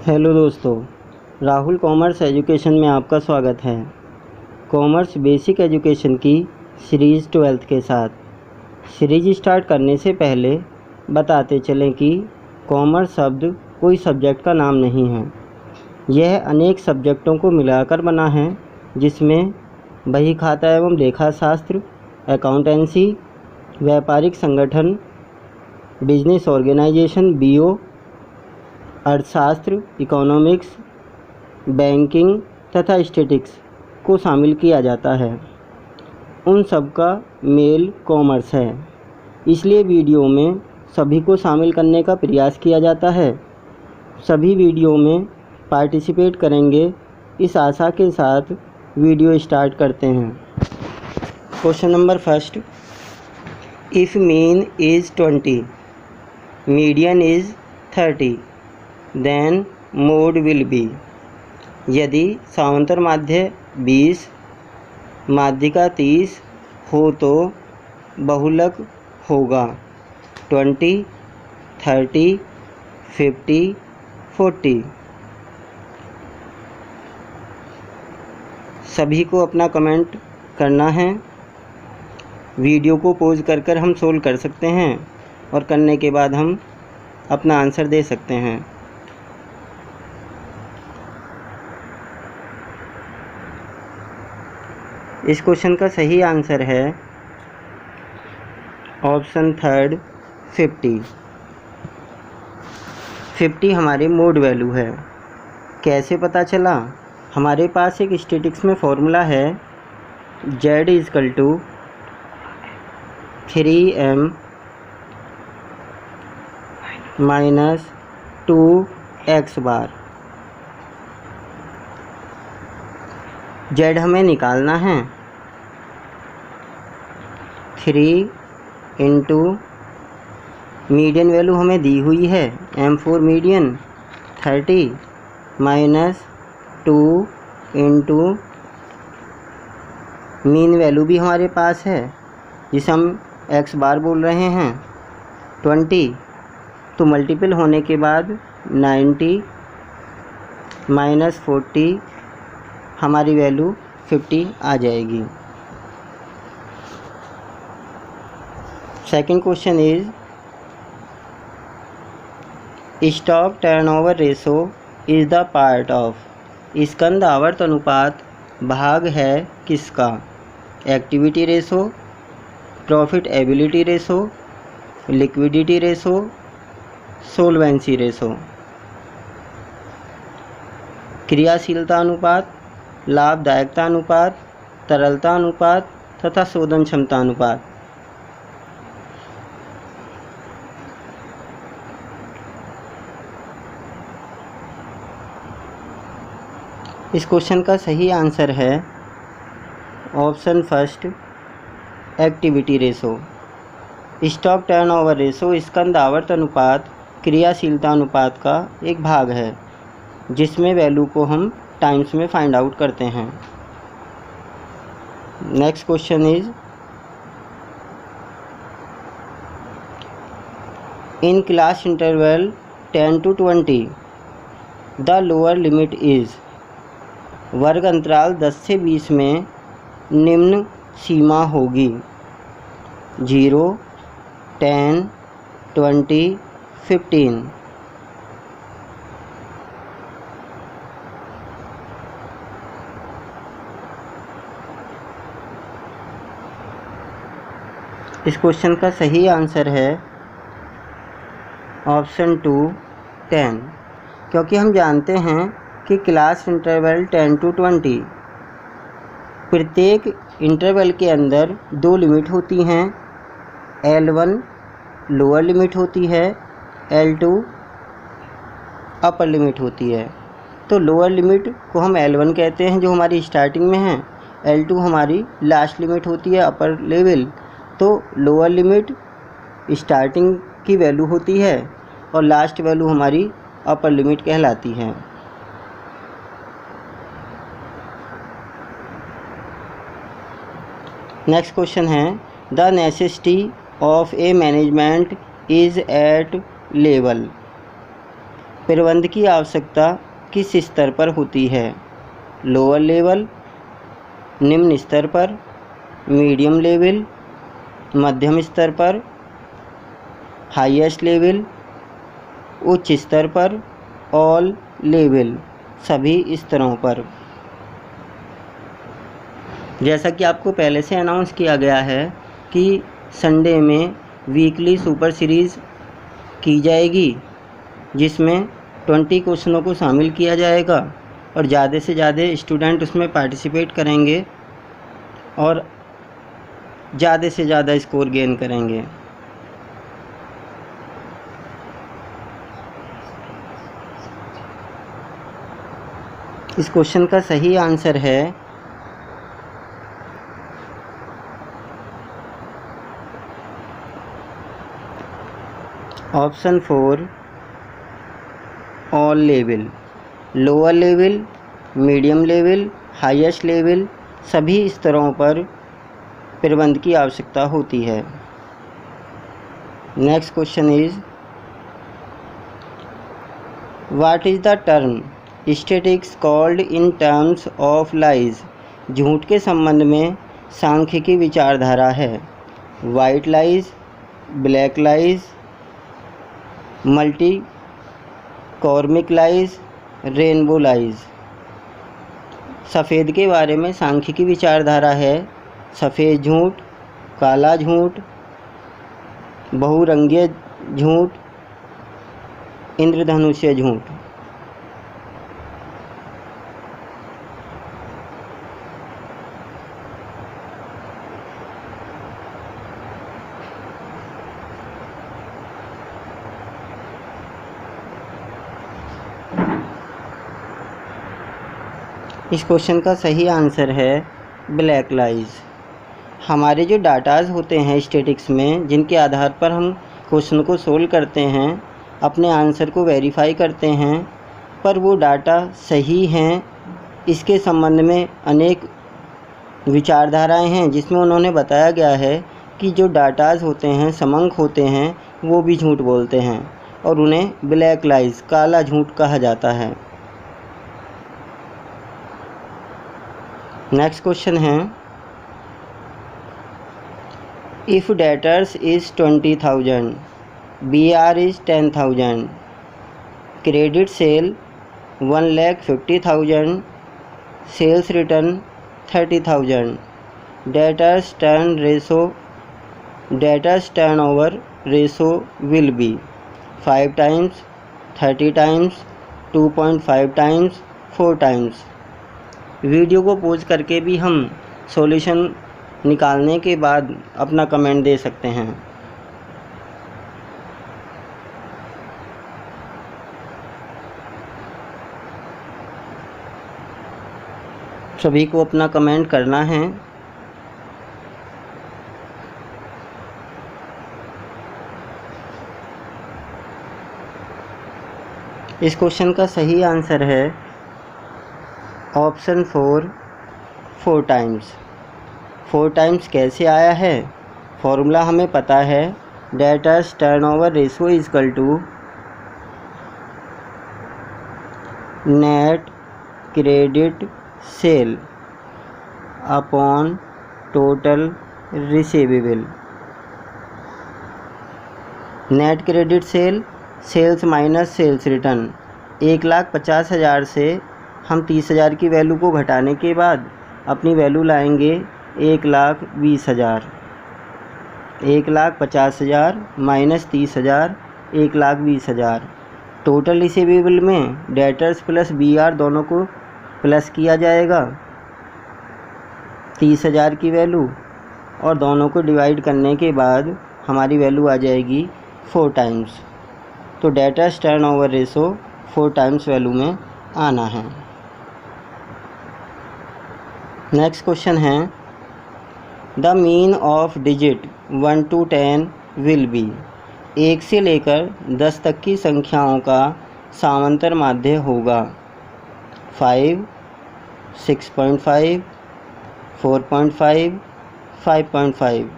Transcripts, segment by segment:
Hello दोस्तों, Rahul commerce education में आपका स्वागत है। कॉमर्स बेसिक एजुकेशन की सीरीज़ 12th के साथ सीरीज स्टार्ट करने से पहले बताते चलें कि कॉमर्स शब्द कोई सब्जेक्ट का नाम नहीं है। यह अनेक सब्जेक्टों को मिलाकर बना है, जिसमें बही खाता एवं लेखा शास्त्र, अकाउंटेंसी, व्यापारिक संगठन, बिजनेस ऑर्गेनाइजेशन BO, अर्थशास्त्र, इकोनॉमिक्स, बैंकिंग तथा स्टैटिस्टिक्स को शामिल किया जाता है। उन सब का मेल कॉमर्स है। इसलिए वीडियो में सभी को शामिल करने का प्रयास किया जाता है। सभी वीडियो में पार्टिसिपेट करेंगे, इस आशा के साथ वीडियो स्टार्ट करते हैं। Question number first, if mean is 20, median is 30, then mode will be. यदि सामांतर माध्य 20, माध्यिका 30 हो तो बहुलक होगा 20, 30, 50, 40। सभी को अपना कमेंट करना है। वीडियो को पॉज कर हम सोल्व कर सकते हैं और करने के बाद हम अपना आंसर दे सकते हैं। इस क्वेश्चन का सही आंसर है ऑप्शन थर्ड 50। 50 हमारी मोड वैल्यू है। कैसे पता चला? हमारे पास एक स्टैटिस्टिक्स में फॉर्मूला है Z = 3m - 2x बार। Z हमें निकालना है। 3 इंटू मीडियन वैल्यू हमें दी हुई है M4 median 30 - 2 into mean value भी हमारे पास है, जिसे हम x बार बोल रहे हैं 20। तो मल्टीपल होने के बाद 90 - 40 हमारी वैल्यू 50 आ जाएगी। Second question is stock turnover ratio is the part of. स्कंद आवर्त अनुपात भाग है किसका? Activity ratio, profitability ratio, liquidity ratio, solvency ratio. क्रियाशीलता अनुपात, लाभदायकता अनुपात, तरलता अनुपात तथा शोधन क्षमता अनुपात। इस क्वेश्चन का सही आंसर है option first activity ratio. Stock turnover ratio स्कंद आवर्त अनुपात क्रियाशीलता अनुपात का एक भाग है, जिसमें वैल्यू को हम टाइम्स में फाइंड आउट करते हैं। Next question is in class interval 10 to 20 the lower limit is. वर्ग अंतराल 10 से 20 में निम्न सीमा होगी 0, 10, 20, 15। इस क्वेश्चन का सही आंसर है ऑप्शन 2 10, क्योंकि हम जानते हैं कि क्लास इंटरवल 10 to 20, प्रत्येक इंटरवल के अंदर दो लिमिट होती हैं। L1 लोअर लिमिट होती है, L2 अपर लिमिट होती है। तो लोअर लिमिट को हम L1 कहते हैं, जो हमारी स्टार्टिंग में है। L2 हमारी लास्ट लिमिट होती है, अपर लेवल। तो लोअर लिमिट स्टार्टिंग की वैल्यू होती है और लास्ट वैल्यू हमारी अपर लिमिट कहलाती है। Next question is the necessity of a management is at level. प्रबंध की आवश्यकता किस स्तर पर होती है? लोअर लेवल, निम्न स्तर पर, मीडियम लेवल, मध्यम स्तर पर, हाईएस्ट लेवल, उच्च स्तर पर, ऑल लेवल, सभी स्तरों पर। जैसा कि आपको पहले से अनाउंस किया गया है कि संडे में वीकली सुपर सीरीज़ की जाएगी, जिसमें 20 क्वेश्चनों को शामिल किया जाएगा और ज़्यादा से ज़्यादा स्टूडेंट उसमें पार्टिसिपेट करेंगे और ज़्यादा से ज़्यादा स्कोर गेन करेंगे। इस क्वेश्चन का सही आंसर है option 4, all level. Lower level, medium level, highest level, सभी स्तरों पर प्रबंध की आवश्यकता होती है। Next question is, what is the term statistics called in terms of lies? झूठ के संबंध में सांख्यिकी विचारधारा है। White lies, black lies, multi chromic lies, rainbow lies. सफ़ेद के बारे में सांख्यिकी विचारधारा है सफ़ेद झूठ, काला झूठ, बहुरंगीय झूठ, इंद्रधनुष्य झूठ। इस क्वेश्चन का सही आंसर है ब्लैक लाइज। हमारे जो डाटाज होते हैं स्टैटिस्टिक्स में, जिनके आधार पर हम क्वेश्चन को सोल्व करते हैं, अपने आंसर को वेरीफाई करते हैं, पर वो डाटा सही हैं, इसके संबंध में अनेक विचारधाराएं हैं, जिसमें उन्होंने बताया गया है कि जो डाटाज होते हैं, समंक होते हैं, वो भी झूठ बोलते हैं और उन्हें ब्लैक लाइज, काला झूठ कहा जाता है। Next question is, if debtors is 20,000, BR is 10,000, credit sale 1,50,000, sales return 30,000, debtors turnover ratio will be 5 times, 30 times, 2.5 times, 4 times. Video को पॉज करके भी हम सॉल्यूशन निकालने के बाद अपना कमेंट दे सकते हैं। सभी को अपना कमेंट करना है। इस क्वेश्चन का सही आंसर है ऑप्शन 4, 4 टाइम्स। 4 टाइम्स कैसे आया है? फॉर्मूला हमें पता है, debtors turnover ratio is equal to net credit sale upon total receivable. Net credit sale, sales minus sales return. 1,50,000 से हम 30,000 की वैल्यू को घटाने के बाद अपनी वैल्यू लाएंगे 1,20,000। 1,50,000 माइनस 30,000, 1,20,000। टोटल रिसीवेबल में डेटर्स प्लस BR दोनों को प्लस किया जाएगा 30,000 की वैल्यू, और दोनों को डिवाइड करने के बाद हमारी वैल्यू आ जाएगी 4 टाइम्स। तो debtors turnover ratio 4 times value में आना है। Next question is, the mean of digit 1 to 10 will be. 1 से लेकर 10 तक की संख्याओं का सामांतर माध्य होगा 5, 6.5, 4.5, 5.5।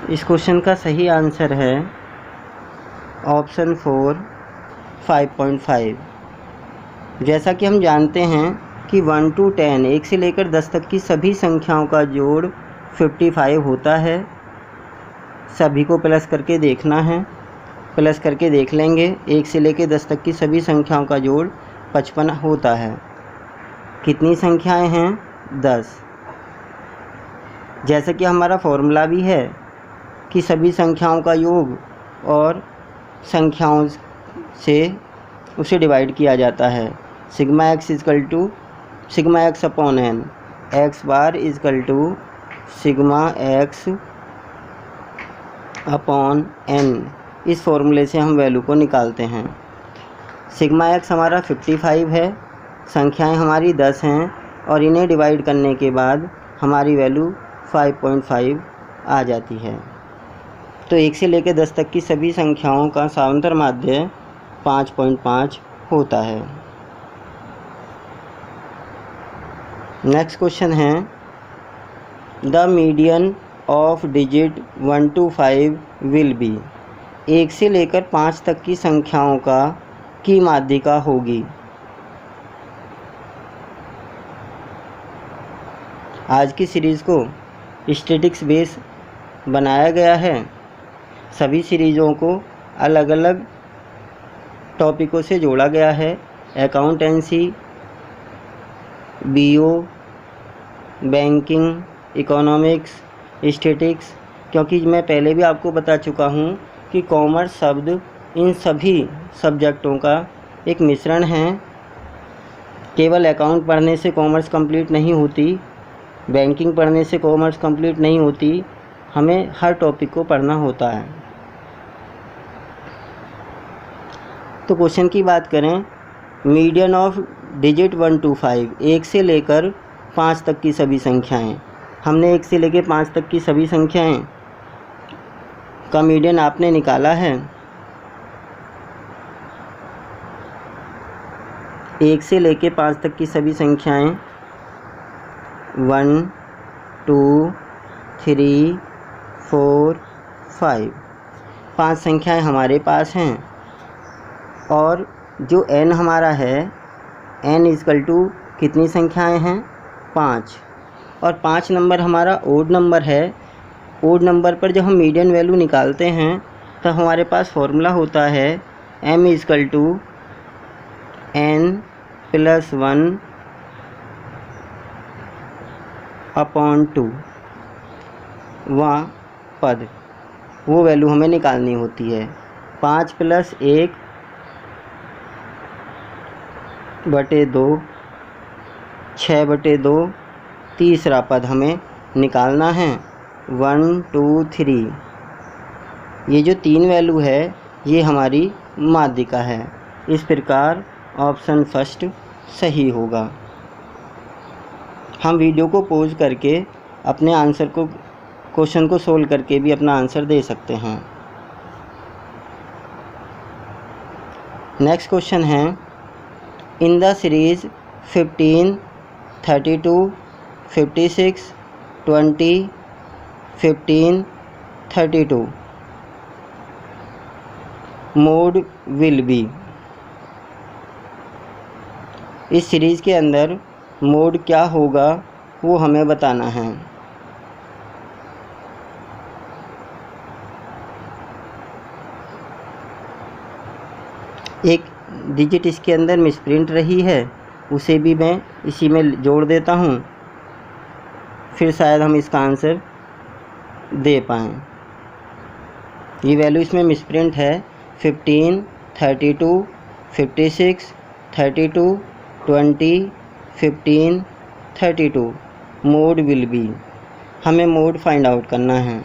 इस क्वेश्चन का सही आंसर है ऑप्शन 4 5.5। जैसा कि हम जानते हैं कि 1 to 10 1 से लेकर 10 तक की सभी संख्याओं का जोड़ 55 होता है। सभी को प्लस करके देखना है, प्लस करके देख लेंगे। 1 से लेकर 10 तक की सभी संख्याओं का जोड़ 55 होता है। कितनी संख्याएं हैं? 10। जैसा कि हमारा फॉर्मूला भी है कि सभी संख्याओं का योग और संख्याओं से उसे डिवाइड किया जाता है। Sigma x equal to sigma x upon n, x bar equal to sigma x upon n. इस फॉर्मूले से हम वैल्यू को निकालते हैं। सिग्मा एक्स हमारा 55 है, संख्याएं हमारी 10 हैं और इन्हें डिवाइड करने के बाद हमारी वैल्यू 5.5 आ जाती है। तो 1 से लेकर 10 तक की सभी संख्याओं का सामांतर माध्य 5.5 होता है। Next question is the median of digit 1 to 5 will be. 1 से लेकर 5 तक की संख्याओं की माध्यिका होगी। आज की सीरीज़ को स्टैटिस्टिक्स बेस बनाया गया है। सभी सीरीज़ों को अलग अलग टॉपिकों से जोड़ा गया है। Accountancy, BO, banking, economics, statistics, क्योंकि मैं पहले भी आपको बता चुका हूँ कि कॉमर्स शब्द इन सभी सब्जेक्टों का एक मिश्रण है। केवल अकाउंट पढ़ने से कॉमर्स कंप्लीट नहीं होती, बैंकिंग पढ़ने से कॉमर्स कंप्लीट नहीं होती, हमें हर टॉपिक को पढ़ना होता है। तो क्वेश्चन की बात करें, मीडियन ऑफ डिजिट 1 to 5, 1 से लेकर 5 तक की सभी संख्याएं। हमने 1 से लेकर 5 तक की सभी संख्याएं का मीडियन आपने निकाला है। 1 से लेकर 5 तक की सभी संख्याएं 1 2 3 4 5, 5 संख्याएं हमारे पास हैं। और जो n हमारा है, n इजकल टू कितनी संख्याएं हैं? 5। और 5 नंबर हमारा ओड नंबर है। ओड नंबर पर जब हम मीडियन वैल्यू निकालते हैं तो हमारे पास फॉर्मूला होता है m equal to n plus 1 upon 2। वहाँ पद वो वैल्यू हमें निकालनी होती है। 5 प्लस 1 बटे 2, 6 बटे 2, तीसरा पद हमें निकालना है 1 2 3। ये जो 3 वैल्यू है ये हमारी माध्यिका है। इस प्रकार ऑप्शन फर्स्ट सही होगा। हम वीडियो को पॉज करके अपने आंसर को, क्वेश्चन को सोल्व करके भी अपना आंसर दे सकते हैं। नेक्स्ट क्वेश्चन है in the series 15, 32, 56, 20, 15, 32 mode will B. इस सीरीज़ के अंदर मोड क्या होगा वो हमें बताना है। एक डिजिट इसके अंदर मिसप्रिंट रही है, उसे भी मैं इसी में जोड़ देता हूँ, फिर शायद हम इसका आंसर दे पाएँ। ये वैल्यू इसमें मिसप्रिंट है 15, 32, 56, 32, 20, 15, 32 मोड विल बी। हमें मोड फाइंड आउट करना है।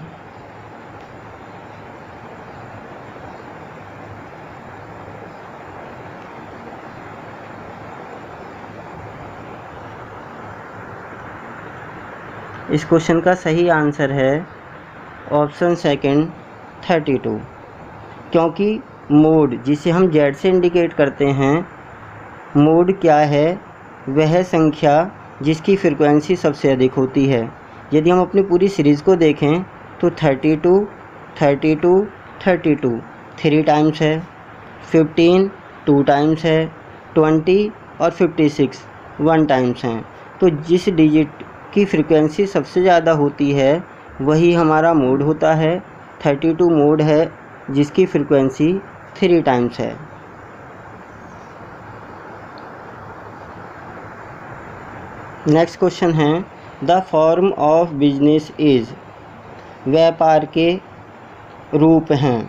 इस क्वेश्चन का सही आंसर है ऑप्शन सेकंड 32, क्योंकि मोड जिसे हम जेड से इंडिकेट करते हैं, मोड क्या है? वह संख्या जिसकी फ्रीक्वेंसी सबसे अधिक होती है। यदि हम अपनी पूरी सीरीज़ को देखें तो 32, 32, 32 3 टाइम्स है, 15 2 टाइम्स है, 20 और 56 1 टाइम्स हैं। तो जिस डिजिट की फ्रीक्वेंसी सबसे ज़्यादा होती है वही हमारा मोड होता है। 32 मोड है जिसकी फ्रीक्वेंसी 3 टाइम्स है। Next question is, the form of business is, व्यापार के रूप हैं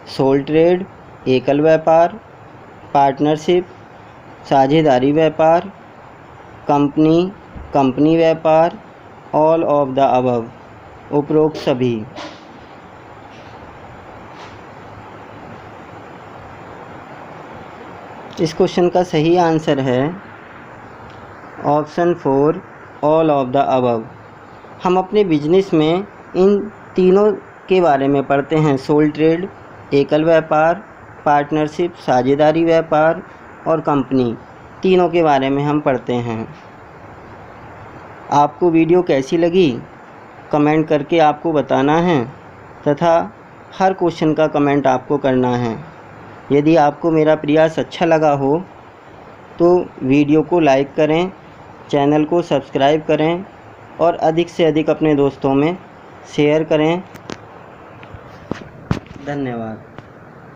सोल ट्रेड एकल व्यापार, पार्टनरशिप साझेदारी व्यापार, कंपनी कंपनी व्यापार, ऑल ऑफ द अबव उपरोक्त सभी। इस क्वेश्चन का सही आंसर है option 4 all of the above. हम अपने बिजनेस में इन तीनों के बारे में पढ़ते हैं, सोल ट्रेड एकल व्यापार, पार्टनरशिप साझेदारी व्यापार और कंपनी, तीनों के बारे में हम पढ़ते हैं। आपको वीडियो कैसी लगी कमेंट करके आपको बताना है तथा हर क्वेश्चन का कमेंट आपको करना है। यदि आपको मेरा प्रयास अच्छा लगा हो तो वीडियो को लाइक करें, चैनल को सब्सक्राइब करें और अधिक से अधिक अपने दोस्तों में शेयर करें। धन्यवाद।